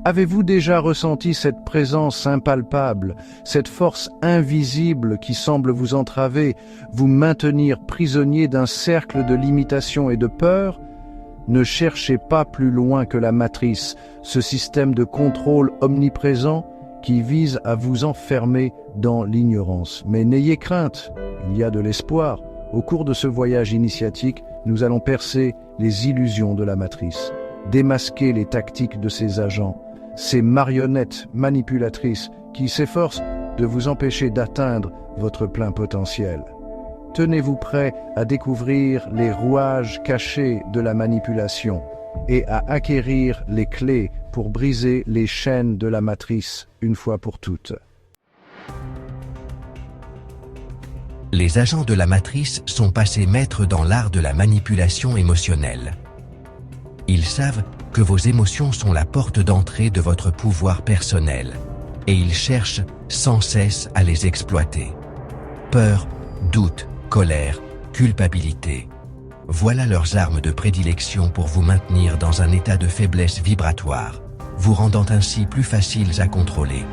Avez-vous déjà ressenti cette présence impalpable, cette force invisible qui semble vous entraver, vous maintenir prisonnier d'un cercle de limitation et de peur? Ne cherchez pas plus loin que la matrice, ce système de contrôle omniprésent qui vise à vous enfermer dans l'ignorance. Mais n'ayez crainte, il y a de l'espoir. Au cours de ce voyage initiatique, nous allons percer les illusions de la matrice, démasquer les tactiques de ses agents, ces marionnettes manipulatrices qui s'efforcent de vous empêcher d'atteindre votre plein potentiel. Tenez-vous prêt à découvrir les rouages cachés de la manipulation et à acquérir les clés pour briser les chaînes de la matrice une fois pour toutes. Les agents de la matrice sont passés maîtres dans l'art de la manipulation émotionnelle. Ils savent que vos émotions sont la porte d'entrée de votre pouvoir personnel, et ils cherchent sans cesse à les exploiter. Peur, doute, colère, culpabilité. Voilà leurs armes de prédilection pour vous maintenir dans un état de faiblesse vibratoire, vous rendant ainsi plus faciles à contrôler.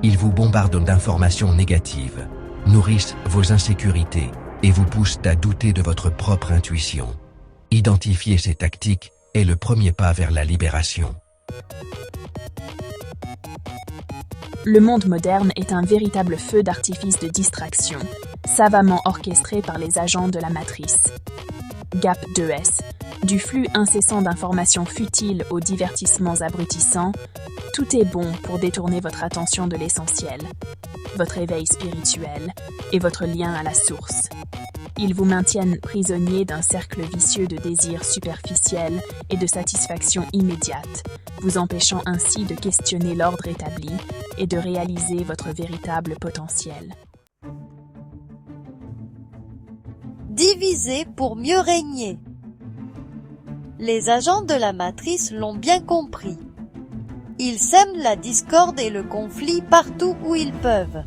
Ils vous bombardent d'informations négatives, nourrissent vos insécurités et vous poussent à douter de votre propre intuition. Identifier ces tactiques est le premier pas vers la libération. Le monde moderne est un véritable feu d'artifice de distraction, savamment orchestré par les agents de la matrice. GAP 2S, du flux incessant d'informations futiles aux divertissements abrutissants, tout est bon pour détourner votre attention de l'essentiel, votre éveil spirituel et votre lien à la source. Ils vous maintiennent prisonnier d'un cercle vicieux de désirs superficiels et de satisfaction immédiate, vous empêchant ainsi de questionner l'ordre établi et de réaliser votre véritable potentiel. Diviser pour mieux régner. Les agents de la matrice l'ont bien compris. Ils sèment la discorde et le conflit partout où ils peuvent.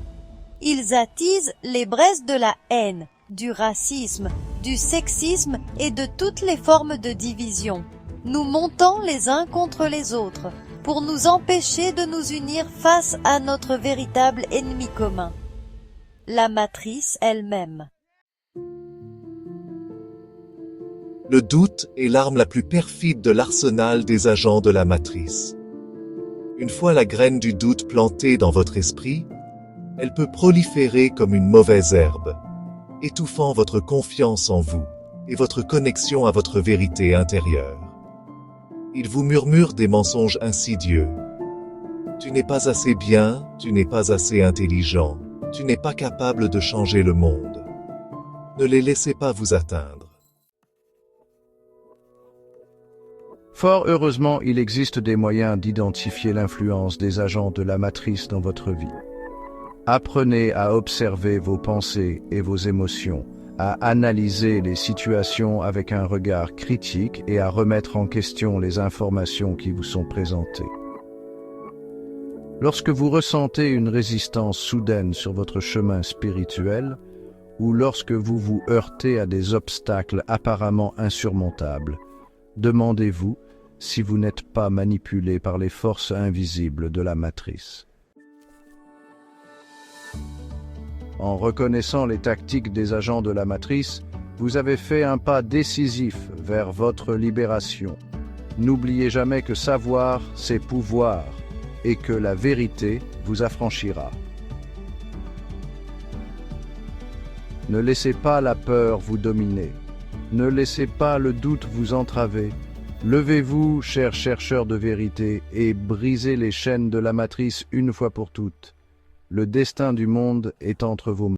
Ils attisent les braises de la haine, du racisme, du sexisme et de toutes les formes de division, nous montant les uns contre les autres, pour nous empêcher de nous unir face à notre véritable ennemi commun, la matrice elle-même. Le doute est l'arme la plus perfide de l'arsenal des agents de la matrice. Une fois la graine du doute plantée dans votre esprit, elle peut proliférer comme une mauvaise herbe, étouffant votre confiance en vous et votre connexion à votre vérité intérieure. Il vous murmure des mensonges insidieux. Tu n'es pas assez bien, tu n'es pas assez intelligent, tu n'es pas capable de changer le monde. Ne les laissez pas vous atteindre. Fort heureusement, il existe des moyens d'identifier l'influence des agents de la matrice dans votre vie. Apprenez à observer vos pensées et vos émotions, à analyser les situations avec un regard critique et à remettre en question les informations qui vous sont présentées. Lorsque vous ressentez une résistance soudaine sur votre chemin spirituel, ou lorsque vous vous heurtez à des obstacles apparemment insurmontables, demandez-vous si vous n'êtes pas manipulé par les forces invisibles de la matrice. En reconnaissant les tactiques des agents de la matrice, vous avez fait un pas décisif vers votre libération. N'oubliez jamais que savoir, c'est pouvoir, et que la vérité vous affranchira. Ne laissez pas la peur vous dominer. Ne laissez pas le doute vous entraver. Levez-vous, chers chercheurs de vérité, et brisez les chaînes de la matrice une fois pour toutes. Le destin du monde est entre vos mains.